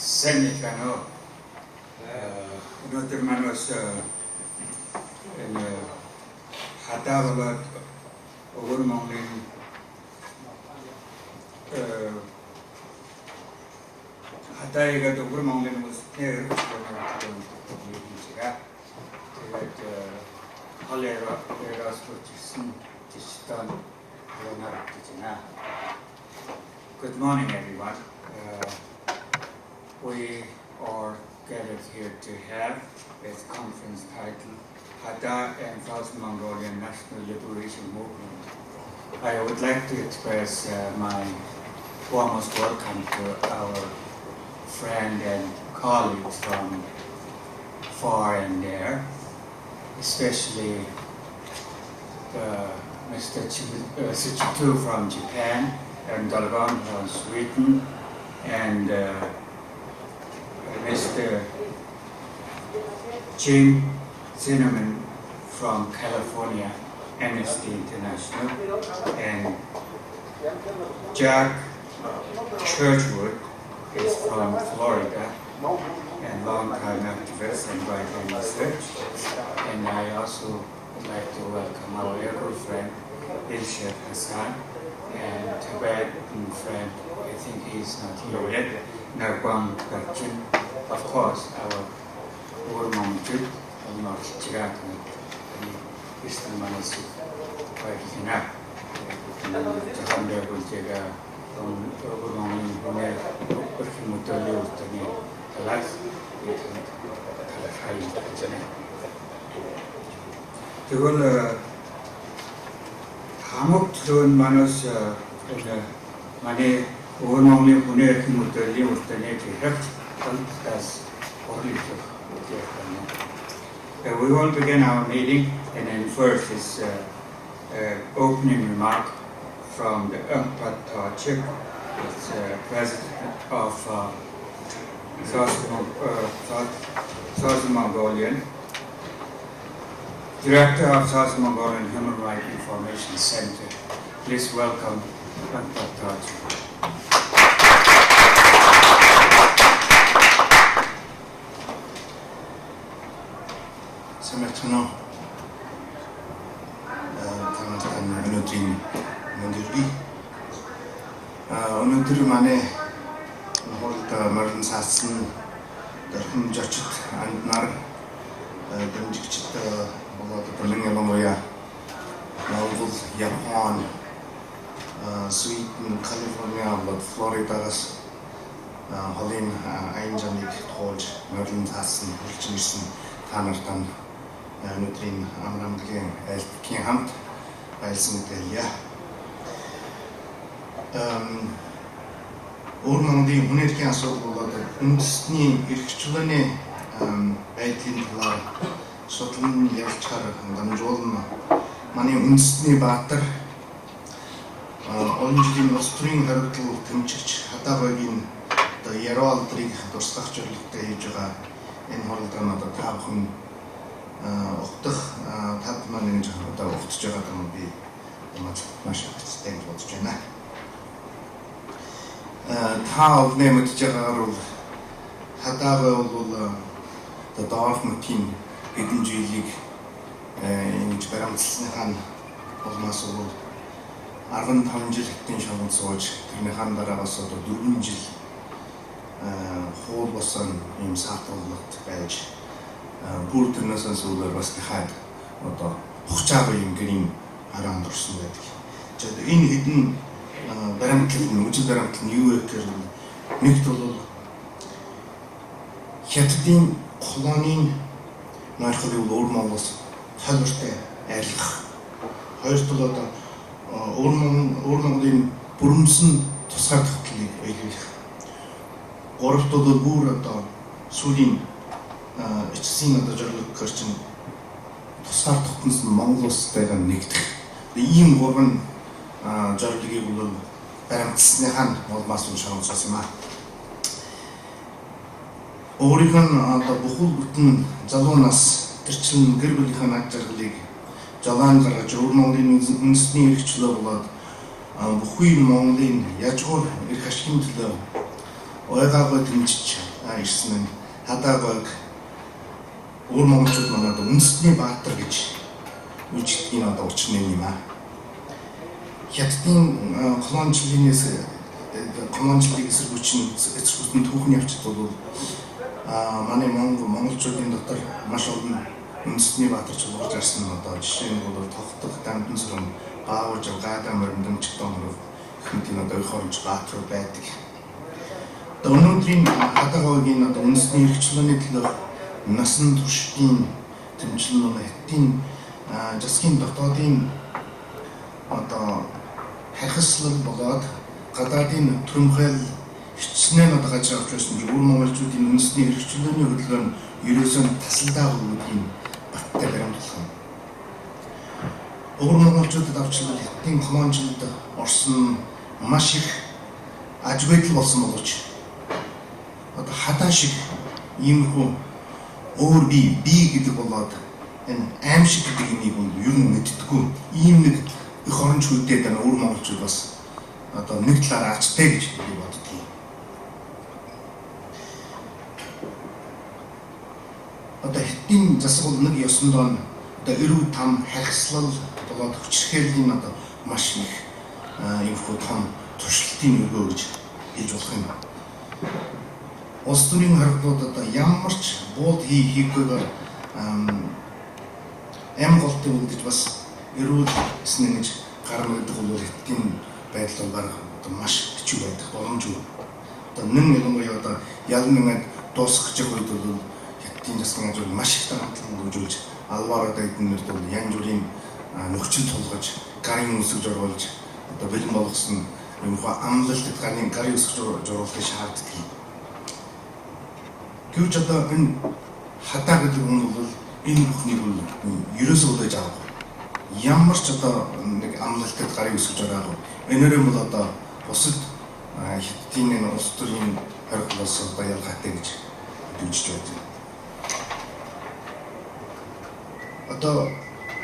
SMHRIC өнөөдөр маань бас энэ хатаагаад өвөр Монголын хатаагаад өвөр Монголын үсгээр тэгээд халераас хүрчсэн жишtaan яригдана. Good morning, everyone. We are gathered here to have this conference titled Hada and South Mongolian National Liberation Movement. I would like to express my warmest welcome to our friend and colleagues from far and near, especially Mr. Suchitu from Japan, and Dalgon from Sweden, and Mr. Jim Zinnerman from California, Amnesty International, and Jack Churchwood is from Florida, and long-time activist and writer research. And I also would like to welcome our good friend, Ilshad Hassan, and Tibetan friend, I think he's not here yet, Narwang Gachin, of course, our Urmamjit, and not Chirat, and Eastern Manasi, Pakistan. Jahan Devil Jega, Urmamjit, Hume, Urkimutali, Utani, Talas, Talas, Hamuk thrown Manos Mane only Pune Mutali Mutane as only. We will begin our meeting, and then first is opening remark from the Enghebatu, president of South Mongolian, Director of South Mongolian Human Rights Information Center. Please welcome Enghebatu. Samachano, Kamastan Unutrin Mandiri, Unutri Mane, hold Martin Sasson, the Jachit and Nar, the Jachit, the Lingamoya, Novel, Japan, Sweden, California, but Florida, Holin, Einjanik, Hodge, Martin Sasson, Richardson, Tannerton. Nutrien Amramdгийн айлтгийн хамт байлсан гэдээ. Өвөр Монголын хүн эрхийн асуудал болоод үндэсний эрх чөлөөний байдлын талаар судлан ярилцахаар дамжуулна. Манай үндэсний баатар олон жилийн улс төрийн хариуцлага тэмцэгч хатаагийн яруу алдрыг дурсгах зорилготой хийж байгаа энэ хуралдаан одоо та бүхэн Охдох тад маань одоо огтж байгаа юм би маш хэцтэй бодож байна. Та өвнэмж байгаагаар бол хатаагаа бол дорф мөтийн хэдэн жилиг ингэж баримтсныхаа болмоос бол 15 жил хэдэн шавн сууж тэрнийхэн дараагаас одоо 4 жил хоол босон юм саатуулалт байж бүр тэрнээс сүүлээр бас хаад одоо хугацаагүй юм гэрийн хараанд орсон байдаг. Тэгээд энэ хэдэн баримтлал үжил баримтлал нь юу вэ гэхээр нэгт бол хятадын колонийн нойрхол өвөр Монголоос холбоотой арилгах. Хоёрт бол одоо өвөр Монголын бүрэмсэн тусгай тогтлыг биелүүлэх. Гуравт бол бүр одоо сүүлийн эцсийн одоо зорилго гэрчин тусгаар тогтноос нь Монгол улстайгаа нэгдэх. Ийм гурван зорилгыг бол баримтсныхаа улмаас нь шаардсан юм аа. Өөрийнх нь одоо бүхэл бүтэн залуу нас төрчлөн гэр бүлийнхээ над жаргалыг жолоон гаргаж өвөр Монголын үндэсний эрх чөлөө болоод бүхий Монголын яжгуур эрх ашигын төлөө ойгаагүй дэмжиж ирсэн энэ Хадааг өөр монголчууд манайд үндэсний баатар гэж үжигдгийн одоо учир нэм юм аа. Хятадын колоничлалыг эсэргүүцэн түүхэн явцад бол манай монголчуудын дотор маш олон үндэсний баатар чуулгаж ирсэн одоо жишээ нь бол Тогтог, Дамдансран, Бааваржав, Гадаа морин Чигтомров хэмтийн одоо их оронч баатрууд байдаг. Одоо өнөөдрийн Хадагаагийн одоо үндэсний эрхчлөөний төлөөх насан туршийн тэмцэл Хятадын засгийн дотоодын одоо харьцуулал болоод гадаадын төрөмхөл хичнээн одоо гаж авч байсан ч өөр монголчуудын үндэсний эрхчлөөний хөдөлгөөн ерөөсөө тасалдаа өгөөдгийн баттай баримтлах юм. Өөр монголчуудад авчлал Хятадын колоничлалд орсон маш их аж байдал болсон боловч одоо хадаа шиг иймэрхүү өөр би гэдэг болоод энэ аим шиг гэдэг энийг ер нь мэддэггүй. Ийм нэг их оронч хүлдээд байгаа өөр монголчууд бас одоо нэг талаараа ачтай гэж би боддгийг. Одоо Хятадын засаг нэг ёсондоо одоо эрүү там харьцлал болоод хүчирхээлийн одоо маш их иймэрхүү том туршилтын өргөө гэж хэлж болох юм. Улс төрийн харилцаанд одоо ямар ч бууд хийхгүйгээр амгалт үлдэж бас эрүүл эснэ гэж гарна гэдэг бол Хятадын байдал бол одоо маш хэцүү байдаг боломжгүй. Одоо ялангуяа одоо ялминад дуусах гэж үед бол Хятадын засгийн газар маш их дарамтлан өгүүлж алваараа эднэрд бол янз бүрийн нөхцөл тулгаж гарын үсгэж оруулж одоо бэлэн болгосон юм хаа амлалтад гарын үсгэж оруулахыг шаарддаг. Гэвч одоо энэ хадаа гэдэг хүн бол энэ бүхнийг бол ерөөсөө удаж авах. Ямар ч одоо нэг амлалтад гарын үсгэж ороогүй. Энээрээ бол одоо бусад Хятадын энэ улс төрийн хоригдлоос одоо ялгаатай гэж үзэж байна. Одоо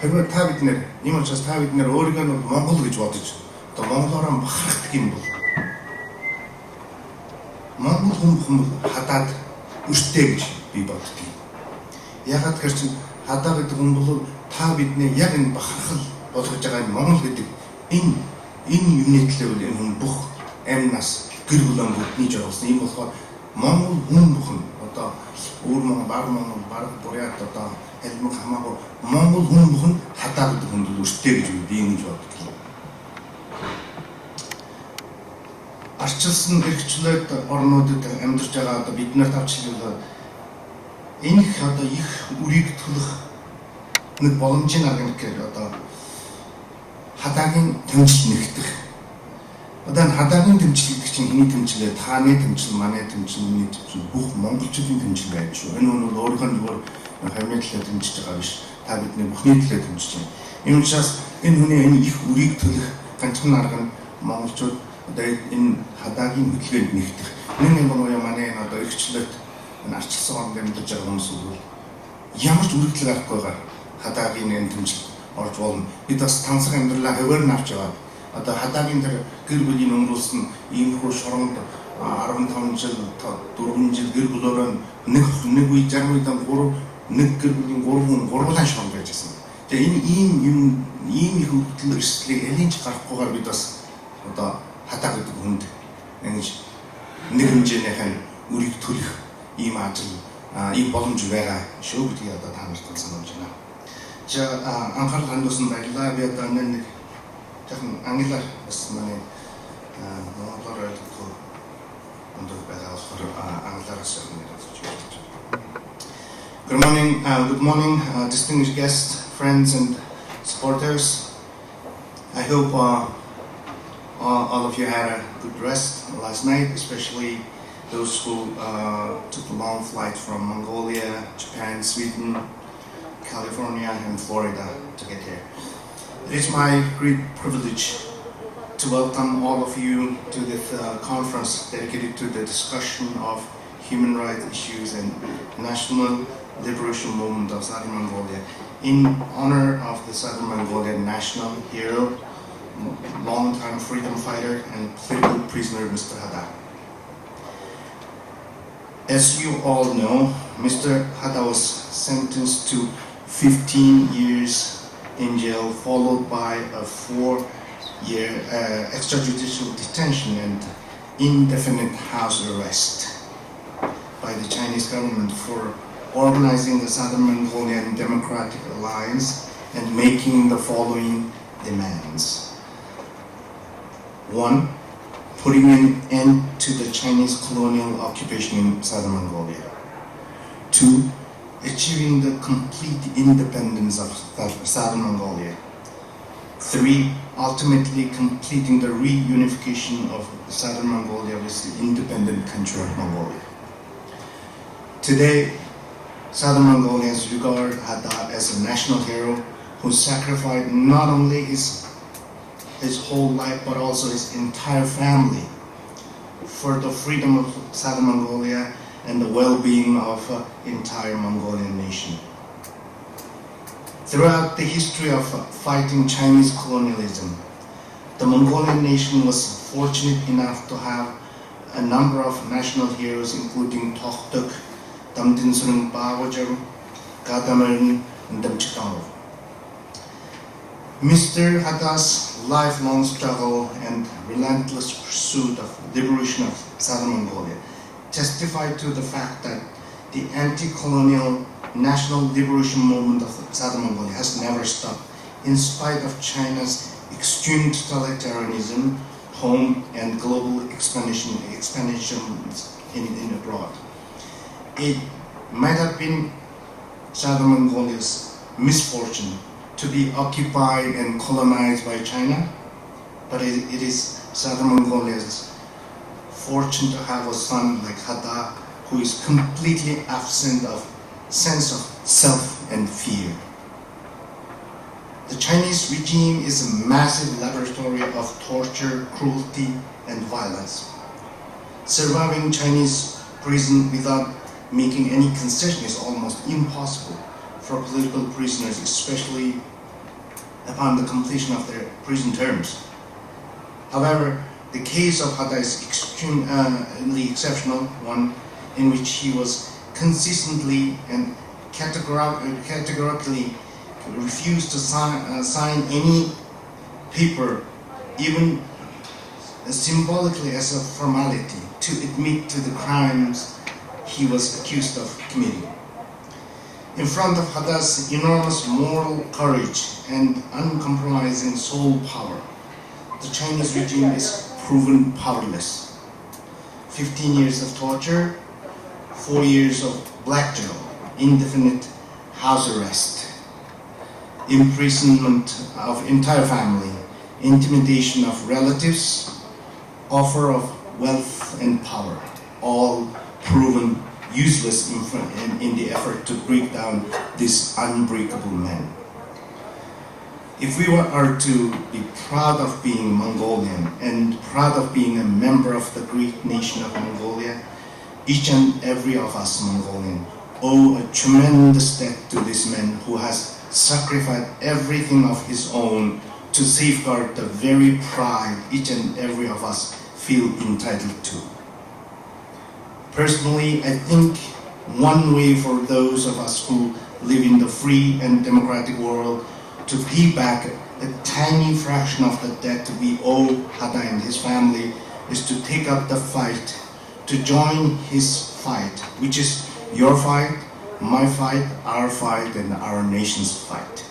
хэрвээ та бид нэр ийм учраас та бид нэр өөрийгөө Монгол гэж бодож одоо монголоор бахархдаг юм бол Монгол хүн хадаад өртөө гэж би боддгийг. Ягаад гэвэл чинь хадаа гэдэг хүн бол та бидний яг энэ бахархал болгож байгаа Монгол гэдэг энэ юмны төлөө энэ хүн бүх амнаас гэр бүлэн бүдний жиргасан юм болохоор Монгол хүн бүхэн одоо өөр Монгол баг буряд одоо хэлмэг хамаагүй Монгол хүн бүхэн хадаа гэдэг хүн өртөө гэж би ингэж боддгийг. Арчилсан эрхчлээд орнуудад амьдарч байгаа одоо бид нарт авчлал энэ одоо их үрийг төлөх нэг боломжийн арга гэх одоо хадаагийн тэмцэл нэгдэх. Одоо хадаагийн тэмцэл гэдэг чинь хэний тэмцэл вэ? Тааны тэмцэл, манай тэмцэл, миний тэмцэл бүх монголчуудын тэмцэл байж шүү. Энэ нь бол өөрийнхөө зүгээр хамын төлөө тэмцэж байгаа биш. Та бидний бүхний төлөө тэмцэж байна. Ийм учраас энэ хүний энэ их үрийг төлөх ганцхан арга нь монголчууд одоо энэ хадаагийн хөдөлгөөнд нэгдэх. Нэг юм манай энэ одоо эрхчлээд энэ арчилсан орнд амьдарч байгаа хүмүүс бол ямар ч үргэлжлэл авахгүй байгаа хадаагийн энэ тэмцэлд орж болно. Бид бас тансаг амьдралаа хуваар навч яваад одоо хадаагийн тэр гэр бүлийн өнгөрүүлсэн иймэрхүү шоронд 15 жил 4 жил гэр бүлөөрөө нэг үе 60 үед нэг гэр бүлийн 3 хүн гурван шоронд байжсэн. Тэгээ энэ ийм их хөдөлгөөн эрсдлийг элинч гарахгүйгээр бид бас одоо хадаа гэдэг хүнд ингэж нэг хэмжээнийхэн үрийг төлөх ийм ажил ийм боломж байгаа шүү гэдгийг одоо та нарт сануулж байна. За анхаарал хандуулсан баярлалаа. Би одоо нэг жоохон англиар бас манай монголоор ойлгох өндөр байгаа болохоор англиараас ярьж байна. Good morning, distinguished guests, friends and supporters. I hope all of you had a good rest last night, especially those who took a long flight from Mongolia, Japan, Sweden, California, and Florida to get here. It is my great privilege to welcome all of you to this conference dedicated to the discussion of human rights issues and national liberation movement of Southern Mongolia in honor of the Southern Mongolian national hero, long-time freedom fighter and political prisoner, Mr. Hada. As you all know, Mr. Hada was sentenced to 15 years in jail, followed by a 4-year extrajudicial detention and indefinite house arrest by the Chinese government for organizing the Southern Mongolian Democratic Alliance and making the following demands. 1. Putting an end to the Chinese colonial occupation in Southern Mongolia. 2. Achieving the complete independence of Southern Mongolia. 3. Ultimately completing the reunification of Southern Mongolia with the independent country of Mongolia. Today, Southern Mongolians regard Hada as a national hero who sacrificed not only his whole life but also his entire family for the freedom of Southern Mongolia and the well-being of the entire Mongolian nation. Throughout the history of fighting Chinese colonialism, the Mongolian nation was fortunate enough to have a number of national heroes, including Togochog, Damdinsurung Bawajaru, Gadamerin, and Damchikangov. Mr. Hada's lifelong struggle and relentless pursuit of liberation of Southern Mongolia testify to the fact that the anti-colonial national liberation movement of Southern Mongolia has never stopped, in spite of China's extreme totalitarianism, home and global expansions in abroad. It might have been Southern Mongolia's misfortune to be occupied and colonized by China, but it is Southern Mongolia's fortune to have a son like Hada, who is completely absent of sense of self and fear. The Chinese regime is a massive laboratory of torture, cruelty, and violence. Surviving Chinese prison without making any concession is almost impossible for political prisoners, especially upon the completion of their prison terms. However, the case of Hada is extremely exceptional, one in which he was consistently and categorically refused to sign any paper, even symbolically as a formality, to admit to the crimes he was accused of committing. In front of Hada's enormous moral courage and uncompromising soul power, the Chinese regime is proven powerless. 15 years of torture, 4 years of black jail, indefinite house arrest, imprisonment of entire family, intimidation of relatives, offer of wealth and power, all proven useless in the effort to break down this unbreakable man. If we are to be proud of being Mongolian and proud of being a member of the great nation of Mongolia, each and every of us Mongolian owe a tremendous debt to this man who has sacrificed everything of his own to safeguard the very pride each and every of us feel entitled to. Personally, I think one way for those of us who live in the free and democratic world to pay back a tiny fraction of the debt we owe Hada and his family is to take up the fight, to join his fight, which is your fight, my fight, our fight, and our nation's fight.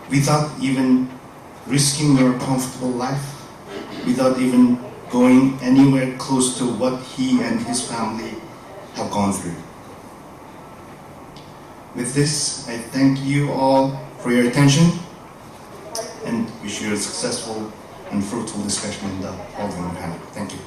Without even risking your comfortable life, without even going anywhere close to what he and his family have gone through. With this, I thank you all for your attention and wish you a successful and fruitful discussion in the following panel. Thank you.